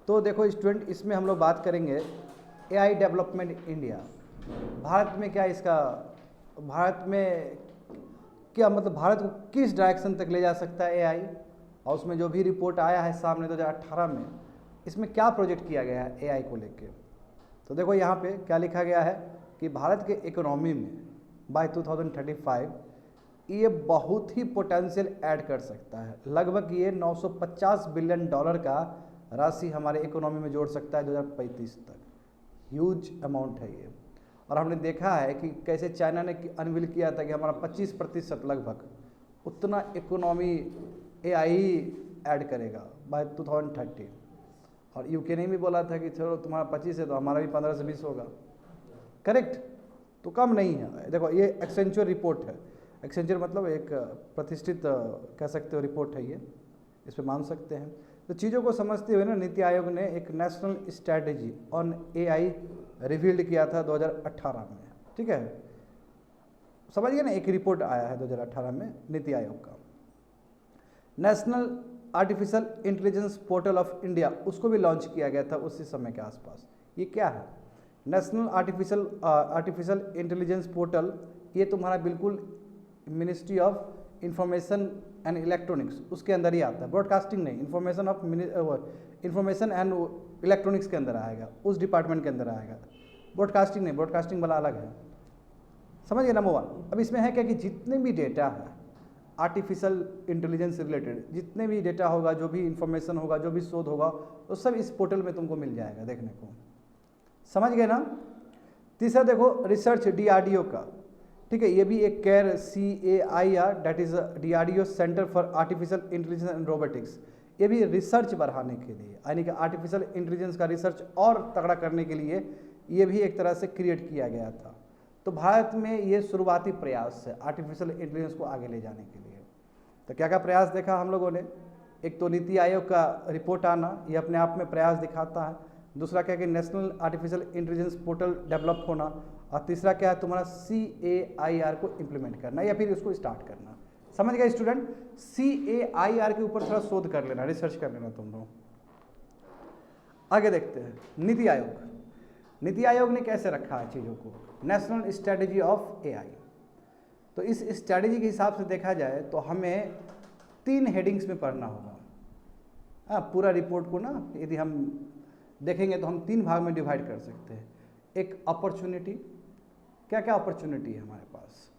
तो देखो स्टूडेंट, इसमें हम लोग बात करेंगे एआई डेवलपमेंट इंडिया। भारत में क्या इसका, भारत में क्या मतलब भारत को किस डायरेक्शन तक ले जा सकता है एआई, और उसमें जो भी रिपोर्ट आया है सामने 2018 में, इसमें क्या प्रोजेक्ट किया गया है एआई को लेके। तो देखो यहाँ पे क्या लिखा गया है कि भारत के इकोनॉमी में बाय 2035 ये बहुत ही पोटेंशियल ऐड कर सकता है। लगभग ये 950 बिलियन डॉलर का राशि हमारे इकोनॉमी में जोड़ सकता है 2035 तक। ह्यूज अमाउंट है ये। और हमने देखा है कि कैसे चाइना ने अनवील किया था कि हमारा 25% लगभग उतना इकोनॉमी एआई ऐड करेगा बाय 2030। और यूके ने भी बोला था कि चलो तुम्हारा 25 है तो हमारा भी 15 से 20 होगा। करेक्ट, तो कम नहीं है। देखो ये एक्सेंचुअर रिपोर्ट है। एक्सेंचुअर मतलब एक प्रतिष्ठित कह सकते हो रिपोर्ट है ये, इस पर मान सकते हैं। तो चीज़ों को समझते हुए ना नीति आयोग ने एक national strategy on AI revealed किया था 2018 में। ठीक है, समझिए ना, एक रिपोर्ट आया है 2018 में नीति आयोग का। National artificial intelligence portal of India, उसको भी लॉन्च किया गया था उसी समय के आसपास। ये क्या है नेशनल आर्टिफिशियल इंटेलिजेंस पोर्टल? ये तुम्हारा बिल्कुल ministry of information and electronics उसके अंदर ही आता है। ब्रॉडकास्टिंग नहीं, इंफॉर्मेशन एंड इलेक्ट्रॉनिक्स के अंदर आएगा, उस डिपार्टमेंट के अंदर आएगा। ब्रॉडकास्टिंग नहीं, ब्रॉडकास्टिंग वाला अलग है। समझिए नंबर वन। अब इसमें है क्या कि जितने भी डेटा है आर्टिफिशियल इंटेलिजेंस से रिलेटेड, जितने भी डेटा होगा, जो भी इंफॉर्मेशन होगा, जो भी शोध होगा, तो सब इस पोर्टल में तुमको मिल जाएगा देखने को। समझ गए ना। तीसरा देखो रिसर्च डीआरडीओ का। ठीक है, ये भी एक care CAIR, that is DRDO centre for artificial intelligence and robotics. ये भी रिसर्च बढ़ाने के लिए, यानी कि आर्टिफिशियल इंटेलिजेंस का रिसर्च और तगड़ा करने के लिए ये भी एक तरह से क्रिएट किया गया था। तो भारत में ये शुरुआती प्रयास है आर्टिफिशियल इंटेलिजेंस को आगे ले जाने के लिए। तो क्या क्या प्रयास देखा हम लोगों ने? एक तो नीति आयोग का रिपोर्ट आना, ये अपने आप में प्रयास दिखाता है। दूसरा क्या कि national artificial intelligence portal develop होना, और तीसरा क्या है तुम्हारा CAIR को इम्प्लीमेंट करना या फिर उसको स्टार्ट करना। समझ गए स्टूडेंट? CAIR के ऊपर थोड़ा शोध कर लेना, रिसर्च कर लेना तुम लोग। आगे देखते हैं नीति आयोग। नीति आयोग ने कैसे रखा है चीज़ों को? National strategy of AI. तो इस स्ट्रैटेजी के हिसाब से देखा जाए तो हमें 3 हेडिंग्स में पढ़ना होगा। हाँ, पूरा रिपोर्ट को ना यदि हम देखेंगे तो हम 3 भाग में डिवाइड कर सकते हैं। एक अपॉर्चुनिटी, क्या क्या अपॉर्चुनिटी है हमारे पास।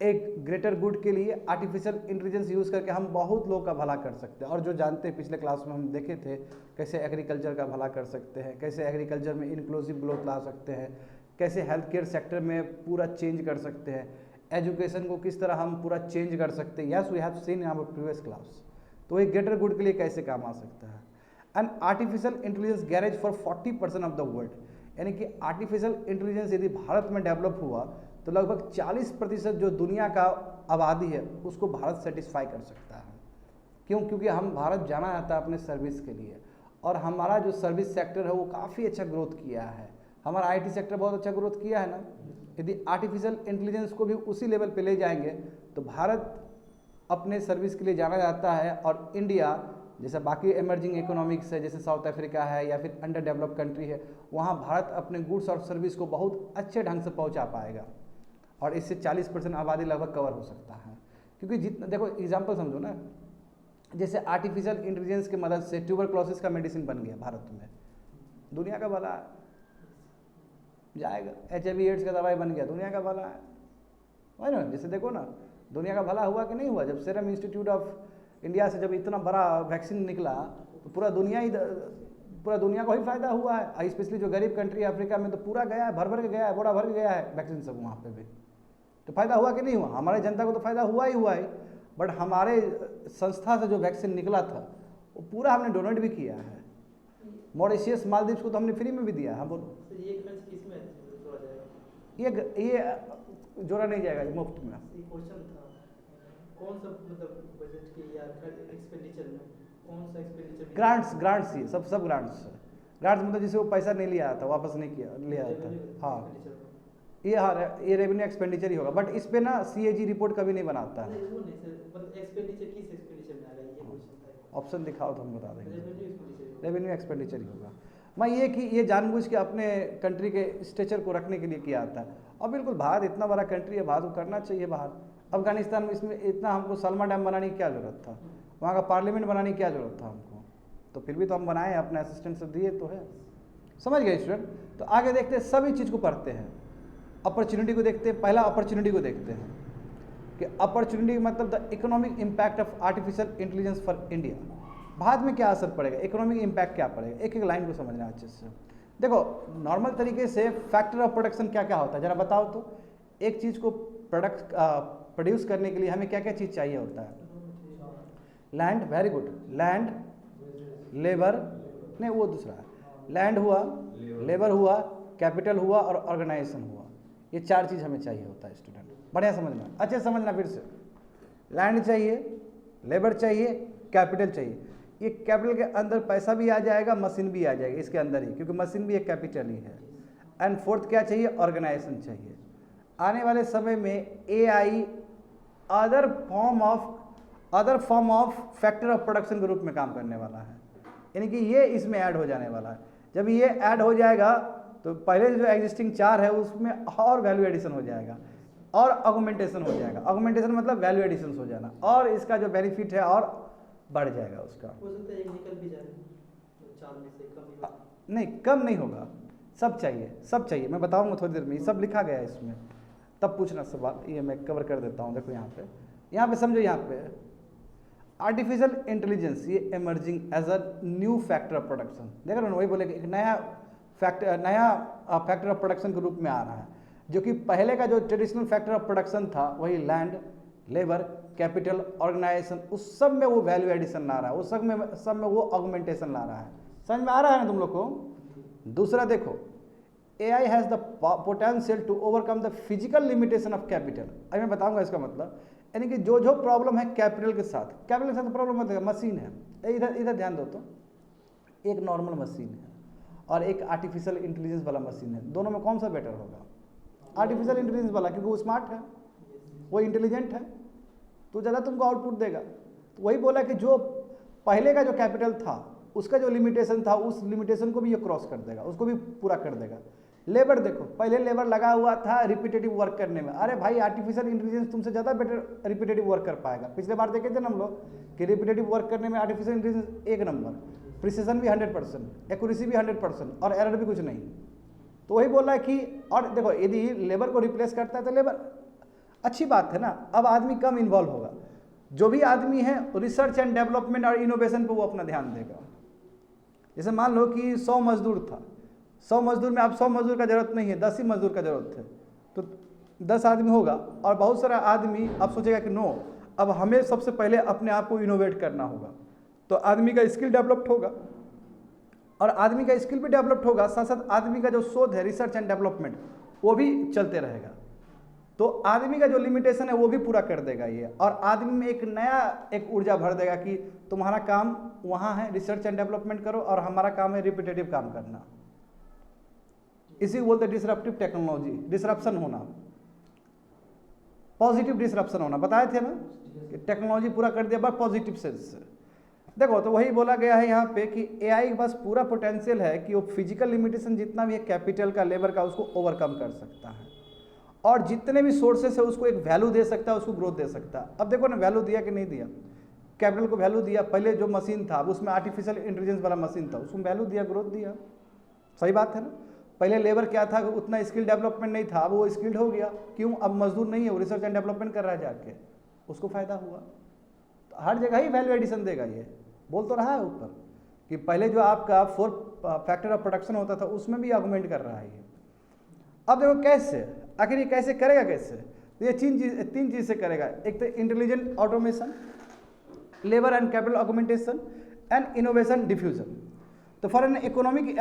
एक ग्रेटर गुड के लिए आर्टिफिशियल इंटेलिजेंस यूज़ करके हम बहुत लोग का भला कर सकते हैं। और जो जानते हैं, पिछले क्लास में हम देखे थे कैसे एग्रीकल्चर का भला कर सकते हैं, कैसे एग्रीकल्चर में इंक्लूसिव ग्रोथ ला सकते हैं, कैसे हेल्थ केयर सेक्टर में पूरा चेंज कर सकते हैं, एजुकेशन को किस तरह हम पूरा चेंज कर सकते हैं। Yes, we have seen in our previous class. तो एक ग्रेटर गुड के लिए कैसे काम आ सकता है। And artificial intelligence garage for 40% of the world, यानी कि आर्टिफिशियल इंटेलिजेंस यदि भारत में डेवलप हुआ तो लगभग 40% जो दुनिया का आबादी है उसको भारत सेटिस्फाई कर सकता है। क्यों? क्योंकि हम भारत जाना जाता है अपने सर्विस के लिए, और हमारा जो सर्विस सेक्टर है वो काफ़ी अच्छा ग्रोथ किया है। हमारा IT सेक्टर बहुत अच्छा ग्रोथ किया है ना। यदि आर्टिफिशियल इंटेलिजेंस को भी उसी लेवल पे ले जाएंगे तो भारत अपने सर्विस के लिए जाना जाता है, और इंडिया जैसे बाकी इमर्जिंग इकोनॉमिक्स है, जैसे साउथ अफ्रीका है या फिर अंडर डेवलप कंट्री है, वहाँ भारत अपने गुड्स और सर्विस को बहुत अच्छे ढंग से पहुँचा पाएगा, और इससे 40% आबादी लगभग कवर हो सकता है। क्योंकि जितना देखो एग्जांपल समझो ना, जैसे आर्टिफिशियल इंटेलिजेंस की मदद से ट्यूबरक्लोसिस का मेडिसिन बन गया भारत में, दुनिया का भला जाएगा। HIV एड्स का दवाई बन गया, दुनिया का भला है ना। जैसे देखो ना, दुनिया का भला हुआ कि नहीं हुआ? जब सीरम इंस्टीट्यूट ऑफ इंडिया से जब इतना बड़ा वैक्सीन निकला तो पूरा दुनिया को ही फायदा हुआ है। स्पेशली जो गरीब कंट्री है अफ्रीका में, तो पूरा गया है, भर भर के गया है, बोरा भर के गया है वैक्सीन सब वहाँ पे भी। तो फायदा हुआ कि नहीं हुआ? हमारे जनता को तो फायदा हुआ ही हुआ है। बट हमारे संस्था से जो वैक्सीन निकला था वो पूरा हमने डोनेट भी किया है। मॉरिशियस, मालदीव्स को तो हमने फ्री में भी दिया है। हाँ बोलो। ये जोड़ा नहीं जाएगा मुफ्त में। कौन सा मतलब बजट के या एक्सपेंडिचर में कौन सा एक्सपेंडिचर? ग्रांट्स ही सब ग्रांट्स मतलब जिसे वो पैसा नहीं लिया था, वापस नहीं किया लिया था। हाँ, ये रेवेन्यू एक्सपेंडिचर ही होगा। बट इस पे ना CAG रिपोर्ट कभी नहीं बनाता है। एक्सपेंडिचर किस एक्सपेंडिचर में आ रहा है, ये क्वेश्चन था। ऑप्शन दिखाओ तो हम बता देंगे। रेवेन्यू एक्सपेंडिचर रेवेन्यू एक्सपेंडिचर ही होगा। मैं ये कि ये जानबूझ के अपने कंट्री के स्टेचर को रखने के लिए किया आता है। और बिल्कुल भारत इतना बड़ा कंट्री है, भारत को करना चाहिए। बाहर अफगानिस्तान में इसमें इतना हमको सलमा डैम बनाने की क्या ज़रूरत था, वहाँ का पार्लियामेंट बनाने की क्या ज़रूरत था हमको, तो फिर भी तो हम बनाए, अपने असिस्टेंट से दिए तो है। समझ गए स्टूडेंट? तो आगे देखते हैं, सभी चीज़ को पढ़ते हैं, अपॉर्चुनिटी को देखते हैं। पहला अपॉर्चुनिटी को देखते हैं कि अपॉर्चुनिटी मतलब the economic impact of artificial intelligence for India. Bharat में क्या असर पड़ेगा, इकोनॉमिक इम्पैक्ट क्या पड़ेगा, एक एक लाइन को समझना अच्छे से। देखो नॉर्मल तरीके से फैक्टर ऑफ प्रोडक्शन क्या क्या होता है, ज़रा बताओ तो। एक चीज़ को प्रोड्यूस करने के लिए हमें क्या क्या चीज़ चाहिए होता है? Land, very good, land, labour, नहीं वो दूसरा है, लैंड हुआ, लेबर हुआ, कैपिटल हुआ और ऑर्गेनाइजेशन हुआ। ये चार चीज़ हमें चाहिए होता है स्टूडेंट, बढ़िया समझना, अच्छे समझना। फिर से लैंड चाहिए, लेबर चाहिए, कैपिटल चाहिए। ये कैपिटल के अंदर पैसा भी आ जाएगा, मशीन भी आ जाएगी इसके अंदर ही, क्योंकि मशीन भी एक कैपिटल ही है। एंड फोर्थ क्या चाहिए? ऑर्गेनाइजेशन चाहिए। आने वाले समय में AI other form of factor of production के रूप में काम करने वाला है, यानी कि ये इसमें ऐड हो जाने वाला है। जब ये ऐड हो जाएगा तो पहले जो एग्जिस्टिंग चार है उसमें और वैल्यू एडिशन हो जाएगा और ऑगमेंटेशन हो जाएगा। ऑगमेंटेशन मतलब वैल्यू एडिशन हो जाना, और इसका जो बेनिफिट है और बढ़ जाएगा उसका। हो सकता है एक निकल भी जाए, तो चार में से कम ही होगा। नहीं, कम नहीं होगा, सब चाहिए, सब चाहिए। मैं बताऊंगा थोड़ी देर में, ये सब लिखा गया है इसमें, तब पूछना सवाल। ये मैं कवर कर देता हूँ। देखो यहाँ पे समझो, यहाँ पे आर्टिफिशियल इंटेलिजेंस ये emerging as a new factor of production. देखो ना, वही बोले कि एक नया फैक्टर ऑफ प्रोडक्शन के रूप में आ रहा है, जो कि पहले का जो ट्रेडिशनल फैक्टर ऑफ प्रोडक्शन था वही लैंड, लेबर, कैपिटल, ऑर्गेनाइजेशन, उस सब में वो वैल्यू एडिशन ला रहा है, उस सब में वो ऑगमेंटेशन ला रहा है। समझ में आ रहा है ना तुम लोग को? दूसरा देखो, AI has the potential to overcome the physical limitation of capital. अभी मैं बताऊंगा इसका मतलब, यानी कि जो प्रॉब्लम है कैपिटल के साथ प्रॉब्लम मतलब मशीन है। इधर ध्यान दो तो, एक नॉर्मल मशीन है और एक आर्टिफिशियल इंटेलिजेंस वाला मशीन है, दोनों में कौन सा बेटर होगा? आर्टिफिशियल इंटेलिजेंस वाला, क्योंकि वो स्मार्ट है, वो इंटेलिजेंट है, तो ज़्यादा तुमको आउटपुट देगा। तो वही बोला कि जो पहले का जो कैपिटल था उसका जो लिमिटेशन था, उस लिमिटेशन को भी ये क्रॉस कर देगा, उसको भी पूरा कर देगा। लेबर देखो, पहले लेबर लगा हुआ था रिपीटेटिव वर्क करने में, अरे भाई आर्टिफिशियल इंटेलिजेंस तुमसे ज़्यादा बेटर रिपीटेटिव वर्क कर पाएगा। पिछले बार देखे थे ना हम लोग कि रिपीटेटिव वर्क करने में आर्टिफिशियल इंटेलिजेंस एक नंबर, प्रिसिजन भी 100%, एक्यूरेसी भी 100% और एरर भी कुछ नहीं। तो वही बोल रहा है कि, और देखो यदि लेबर को रिप्लेस करता है तो लेबर अच्छी बात है ना, अब आदमी कम इन्वॉल्व होगा। जो भी आदमी है रिसर्च एंड डेवलपमेंट और इनोवेशन पर वो अपना ध्यान देगा। जैसे मान लो कि 100 मजदूर था, 100 मजदूर में अब 100 मजदूर का जरूरत नहीं है, 10 ही मजदूर का जरूरत है, तो 10 आदमी होगा। और बहुत सारा आदमी अब सोचेगा कि नो, अब हमें सबसे पहले अपने आप को इनोवेट करना होगा, तो आदमी का स्किल डेवलप्ड होगा, और आदमी का स्किल भी डेवलप्ड होगा, साथ साथ आदमी का जो शोध है रिसर्च एंड डेवलपमेंट वो भी चलते रहेगा। तो आदमी का जो लिमिटेशन है वो भी पूरा कर देगा ये, और आदमी में एक ऊर्जा भर देगा कि तुम्हारा काम वहाँ है रिसर्च एंड डेवलपमेंट करो और हमारा काम है रिपीटेटिव काम करना। इसी को बोलते हैं डिसरप्टिव टेक्नोलॉजी, डिसरप्शन होना, पॉजिटिव डिसरप्शन होना। बताए थे ना कि टेक्नोलॉजी पूरा कर दिया बट पॉजिटिव सेंस से। देखो तो वही बोला गया है यहाँ पे कि एआई के पास पूरा पोटेंशियल है कि वो फिजिकल लिमिटेशन जितना भी है कैपिटल का, लेबर का, उसको ओवरकम कर सकता है, और जितने भी सोर्सेस है उसको एक वैल्यू दे सकता है, उसको ग्रोथ दे सकता है। अब देखो ना वैल्यू दिया कि नहीं दिया, कैपिटल को वैल्यू दिया। पहले जो मशीन था उसमें आर्टिफिशियल इंटेलिजेंस वाला मशीन था, उसको वैल्यू दिया, ग्रोथ दिया। सही बात है ना? पहले लेबर क्या था, उतना स्किल डेवलपमेंट नहीं था, अब वो स्किल्ड हो गया। क्यों? अब मजदूर नहीं है, वो रिसर्च एंड डेवलपमेंट कर रहा है जाके, उसको फायदा हुआ। तो हर जगह ही वैल्यू एडिशन देगा। ये बोल तो रहा है ऊपर कि पहले जो आपका 4 फैक्टर ऑफ प्रोडक्शन होता था उसमें भी आर्गुमेंट कर रहा है ये। अब देखो कैसे, आखिर ये कैसे करेगा, कैसे? तो ये तीन चीज से करेगा। एक तो intelligent automation, labour and capital augmentation and innovation diffusion. तो for an economic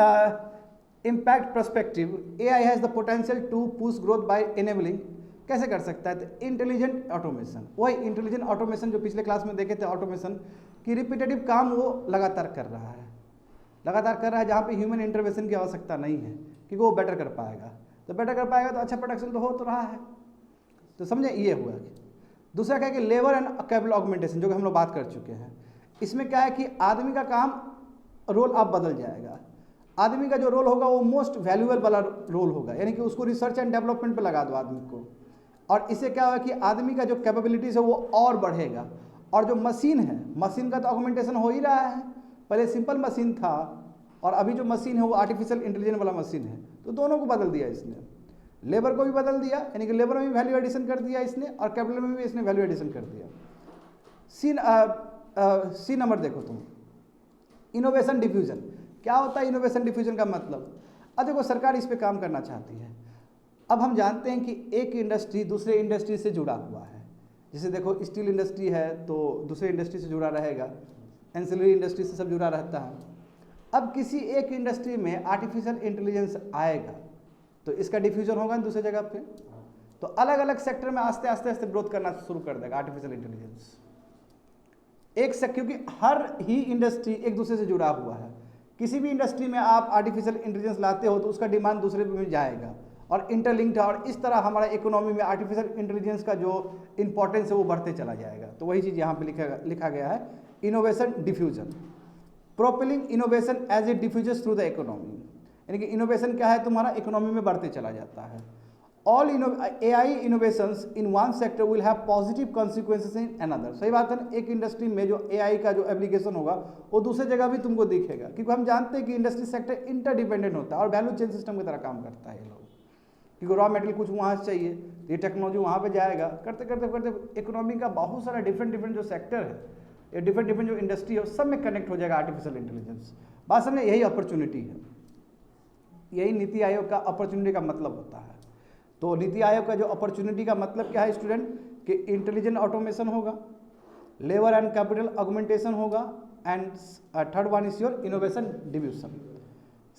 impact perspective AI has the potential to push growth by enabling. कैसे कर सकता है? तो इंटेलिजेंट ऑटोमेशन, वही इंटेलिजेंट ऑटोमेशन जो पिछले क्लास में देखे थे, ऑटोमेशन की रिपीटेटिव काम वो लगातार कर रहा है, जहाँ पे ह्यूमन इंटरवेंशन की आवश्यकता नहीं है, क्योंकि वो बेटर कर पाएगा। तो बेटर कर पाएगा तो अच्छा प्रोडक्शन तो हो तो रहा है। तो समझे, ये हुआ। दूसरा क्या है कि लेबर एंड कैपिटल ऑगमेंटेशन, जो कि हम लोग बात कर चुके हैं। इसमें क्या है कि आदमी का काम रोल अब बदल जाएगा। आदमी का जो रोल होगा वो मोस्ट वैल्यूएबल वाला रोल होगा, यानी कि उसको रिसर्च एंड डेवलपमेंट पे लगा दो आदमी को, और इससे क्या होगा कि आदमी का जो कैपेबिलिटीज़ है वो और बढ़ेगा। और जो मशीन है, मशीन का तो ऑगमेंटेशन हो ही रहा है, पहले सिंपल मशीन था और अभी जो मशीन है वो आर्टिफिशियल इंटेलिजेंस वाला मशीन है, तो दोनों को बदल दिया इसने। लेबर को भी बदल दिया, यानी कि लेबर में भी वैल्यू एडिशन कर दिया इसने, और कैपिटल में भी इसने वैल्यू एडिशन कर दिया। सी नंबर देखो तुम, इनोवेशन डिफ्यूजन। क्या होता है इनोवेशन डिफ्यूजन का मतलब? अब देखो सरकार इस पे काम करना चाहती है। अब हम जानते हैं कि एक इंडस्ट्री दूसरे इंडस्ट्री से जुड़ा हुआ है, जैसे देखो स्टील इंडस्ट्री है तो दूसरे इंडस्ट्री से जुड़ा रहेगा, एंसिलरी इंडस्ट्री से सब जुड़ा रहता है। अब किसी एक इंडस्ट्री में आर्टिफिशियल इंटेलिजेंस आएगा तो इसका डिफ्यूजन होगा दूसरे जगह पे, तो अलग अलग सेक्टर में आस्ते आस्ते आस्ते ग्रोथ करना शुरू कर देगा आर्टिफिशियल इंटेलिजेंस। एक से, क्योंकि हर ही इंडस्ट्री एक दूसरे से जुड़ा हुआ है, किसी भी इंडस्ट्री में आप आर्टिफिशियल इंटेलिजेंस लाते हो तो उसका डिमांड दूसरे में जाएगा और इंटरलिंक्ड है, और इस तरह हमारा इकोनॉमी में आर्टिफिशियल इंटेलिजेंस का जो इंपॉर्टेंस है वो बढ़ते चला जाएगा। तो वही चीज़ यहाँ पे लिखा गया है, innovation diffusion, propelling innovation as it diffuses through the economy, यानी कि इनोवेशन क्या है, तुम्हारा इकोनॉमी में बढ़ते चला जाता है। All AI innovations in one sector will have positive consequences in another. सही बात है ना, एक इंडस्ट्री में जो AI का जो एप्लीकेशन होगा वो दूसरे जगह भी तुमको दिखेगा, क्योंकि हम जानते हैं कि इंडस्ट्री सेक्टर इंटरडिपेंडेंट होता है और वैल्यू चेन सिस्टम की तरह काम करता है ये लोग, क्योंकि रॉ मटेरियल कुछ वहाँ से चाहिए, ये टेक्नोलॉजी वहाँ पे जाएगा, करते करते करते इकोनॉमी का बहुत सारा डिफरेंट जो सेक्टर है, ये डिफरेंट जो इंडस्ट्री है सब में कनेक्ट हो जाएगा आर्टिफिशियल इंटेलिजेंस। बात समझे, यही अपॉर्चुनिटी है, यही नीति आयोग का अपॉर्चुनिटी का मतलब होता है। तो नीति आयोग का जो अपॉर्चुनिटी का मतलब क्या है स्टूडेंट, कि इंटेलिजेंट ऑटोमेशन होगा, लेबर एंड कैपिटल ऑगमेंटेशन होगा, and third one is your innovation diffusion.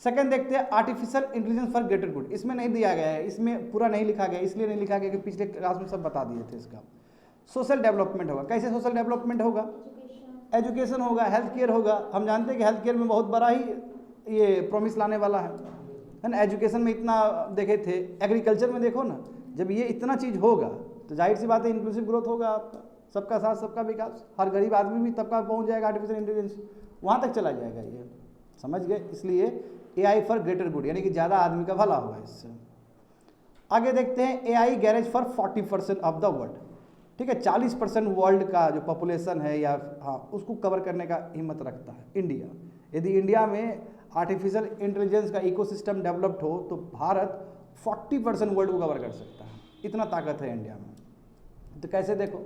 Second देखते हैं artificial intelligence for greater good. इसमें नहीं दिया गया है, इसमें पूरा नहीं लिखा गया, इसलिए नहीं लिखा गया कि पिछले क्लास में सब बता दिए थे इसका। सोशल डेवलपमेंट होगा, कैसे सोशल डेवलपमेंट होगा? एजुकेशन होगा, हेल्थ केयर होगा। हम जानते हैं कि हेल्थ केयर में बहुत बड़ा ही ये प्रॉमिस लाने वाला है ना। एजुकेशन में इतना देखे थे, एग्रीकल्चर में देखो ना, जब ये इतना चीज़ होगा तो जाहिर सी बात है इंक्लूसिव ग्रोथ होगा आपका, सबका साथ सबका विकास, हर गरीब आदमी भी तबका पहुंच जाएगा, आर्टिफिशियल इंटेलिजेंस वहाँ तक चला जाएगा, ये समझ गए। इसलिए AI फॉर ग्रेटर गुड, यानी कि ज़्यादा आदमी का भला होगा इससे। आगे देखते हैं AI garage for 40% of the world. ठीक है, 40% वर्ल्ड का जो पॉपुलेशन है या उसको कवर करने का हिम्मत रखता है इंडिया। यदि इंडिया में आर्टिफिशियल इंटेलिजेंस का इकोसिस्टम डेवलप्ड हो तो भारत 40% वर्ल्ड को कवर कर सकता है, इतना ताकत है इंडिया में। तो कैसे देखो,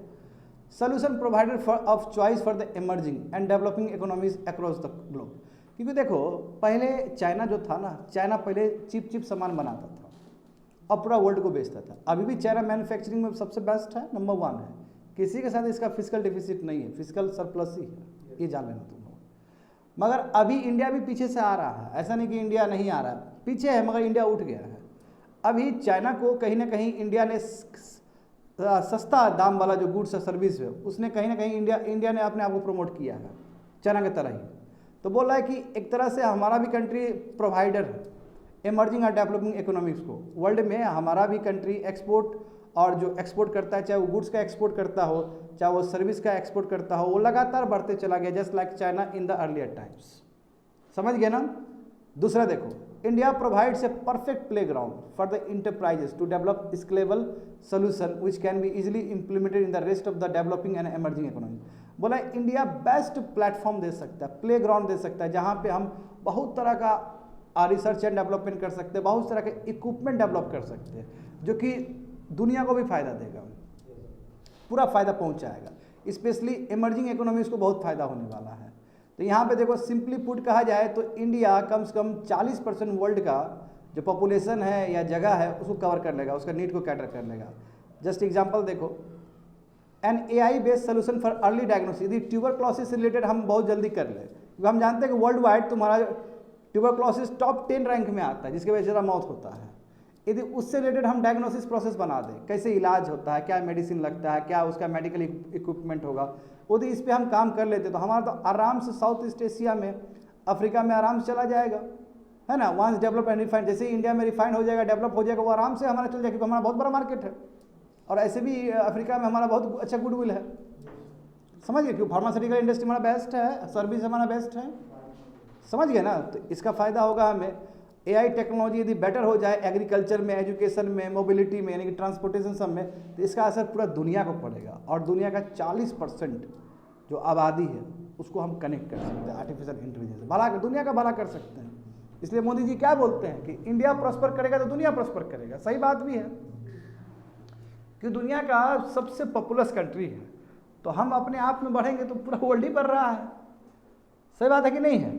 solution provided for of choice for the emerging and developing economies across the globe. क्योंकि देखो पहले चाइना जो था ना, चाइना पहले चिप सामान बनाता था और पूरा वर्ल्ड को बेचता था। अभी भी चाइना मैन्युफैक्चरिंग में सबसे बेस्ट है, नंबर 1 है, किसी के साथ इसका फिजिकल डिफिसिट नहीं है, फिजिकल सरप्लस ही है, ये जान लेना तुम लोग। मगर अभी इंडिया भी पीछे से आ रहा है, ऐसा नहीं कि इंडिया नहीं आ रहा है, पीछे है मगर इंडिया उठ गया है। अभी चाइना को कहीं ना कहीं इंडिया ने सस्ता दाम वाला जो गुड्स है सर्विस है उसने कहीं ना कहीं इंडिया ने अपने आप को प्रमोट किया है चाइना की तरह ही। तो बोल रहा है कि एक तरह से हमारा भी कंट्री प्रोवाइडर है इमर्जिंग और डेवलपिंग इकोनॉमिक्स को। वर्ल्ड में हमारा भी कंट्री एक्सपोर्ट, और जो एक्सपोर्ट करता है, चाहे वो गुड्स का एक्सपोर्ट करता हो चाहे वो सर्विस का एक्सपोर्ट करता हो, वो लगातार बढ़ते चला गया, just like China in the earlier times. समझ गए ना। दूसरा देखो, India provides a perfect playground for the enterprises to develop scalable solution which can be easily implemented in the rest of the developing and emerging economy. बोला India best platform दे सकता है, play ground दे सकता है, जहाँ पे हम बहुत तरह का रिसर्च एंड डेवलपमेंट कर सकते हैं, बहुत तरह के इक्विपमेंट डेवलप कर सकते हैं, जो कि दुनिया को भी फ़ायदा देगा, पूरा फ़ायदा पहुंचाएगा, स्पेशली इमर्जिंग इकोनॉमीज को बहुत फ़ायदा होने वाला है। तो यहाँ पे देखो सिंपली पुट कहा जाए तो इंडिया कम से कम 40% वर्ल्ड का जो पॉपुलेशन है या जगह है उसको कवर कर लेगा, उसका नीड को कैटर कर लेगा। जस्ट एग्जांपल देखो, an AI based solution for early diagnosis. यदि ट्यूबरक्लोसिस से रिलेटेड हम बहुत जल्दी कर ले, क्योंकि हम जानते हैं कि वर्ल्ड वाइड तुम्हारा ट्यूबरक्लोसिस टॉप 10 रैंक में आता है, जिसकी वजह से ज़्यादा मौत होता है। यदि उससे रिलेटेड हम डायग्नोसिस प्रोसेस बना दें, कैसे इलाज होता है, क्या मेडिसिन लगता है, क्या उसका मेडिकल इक्विपमेंट होगा, यदि इस पर हम काम कर लेते तो हमारा तो आराम से साउथ ईस्ट एशिया में, अफ्रीका में आराम से चला जाएगा, है ना। वंस डेवलप एंड रिफाइंड, जैसे ही इंडिया में रिफाइंड हो जाएगा, डेवलप हो जाएगा, वो आराम से हमारा चल जाएगा, क्योंकि हमारा बहुत बड़ा मार्केट है, और ऐसे भी अफ्रीका में हमारा बहुत अच्छा गुडविल है। समझिए, क्योंकि फार्मास्यूटिकल इंडस्ट्री हमारा बेस्ट है, सर्विस हमारा बेस्ट है, समझ गए ना। तो इसका फ़ायदा होगा हमें, एआई टेक्नोलॉजी यदि बेटर हो जाए एग्रीकल्चर में, एजुकेशन में, मोबिलिटी में, यानी कि ट्रांसपोर्टेशन सब में, तो इसका असर पूरा दुनिया को पड़ेगा। और दुनिया का 40% जो आबादी है उसको हम कनेक्ट कर सकते हैं आर्टिफिशियल इंटेलिजेंस, भला दुनिया का भला कर सकते हैं। इसलिए मोदी जी क्या बोलते हैं कि इंडिया प्रॉस्पर करेगा तो दुनिया प्रॉस्पर करेगा। सही बात भी है कि दुनिया का सबसे पॉपुलस कंट्री है, तो हम अपने आप में बढ़ेंगे तो पूरा वर्ल्ड ही बढ़ रहा है। सही बात है कि नहीं है।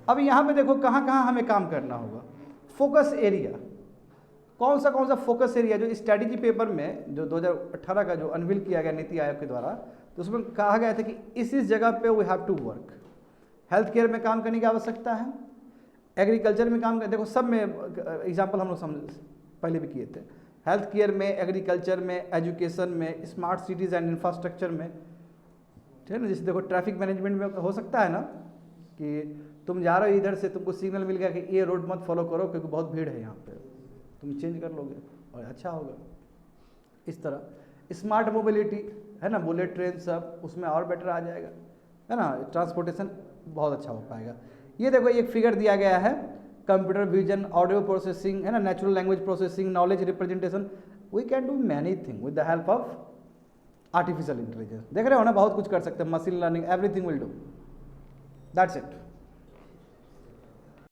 अब यहाँ पे देखो कहाँ कहाँ हमें काम करना होगा। फोकस एरिया, कौन सा फोकस एरिया, जो स्ट्रैटेजी पेपर में जो 2018 का जो अनवील किया गया नीति आयोग के द्वारा, तो उसमें कहा गया था कि इस जगह पे we have to work. Health care में काम करने की आवश्यकता है, एग्रीकल्चर में काम कर, देखो सब में एग्जाम्पल हम लोग पहले भी किए थे, हेल्थ केयर में, एग्रीकल्चर में, एजुकेशन में, स्मार्ट सिटीज़ एंड इंफ्रास्ट्रक्चर में, ठीक है ना। जैसे देखो ट्रैफिक मैनेजमेंट में हो सकता है ना कि तुम जा रहे हो इधर से, तुमको सिग्नल मिल गया कि ये रोड मत फॉलो करो क्योंकि बहुत भीड़ है यहाँ पे, तुम चेंज कर लोगे और अच्छा होगा। इस तरह स्मार्ट मोबिलिटी है ना, बुलेट ट्रेन सब, उसमें और बेटर आ जाएगा, है ना। ट्रांसपोर्टेशन बहुत अच्छा हो पाएगा। ये देखो एक फिगर दिया गया है, कंप्यूटर विजन, ऑडियो प्रोसेसिंग, है ना, natural language processing, knowledge representation, we can do many thing with the help of artificial intelligence. देख रहे हो ना, बहुत कुछ कर सकते हैं, machine learning, everything will do, that's it.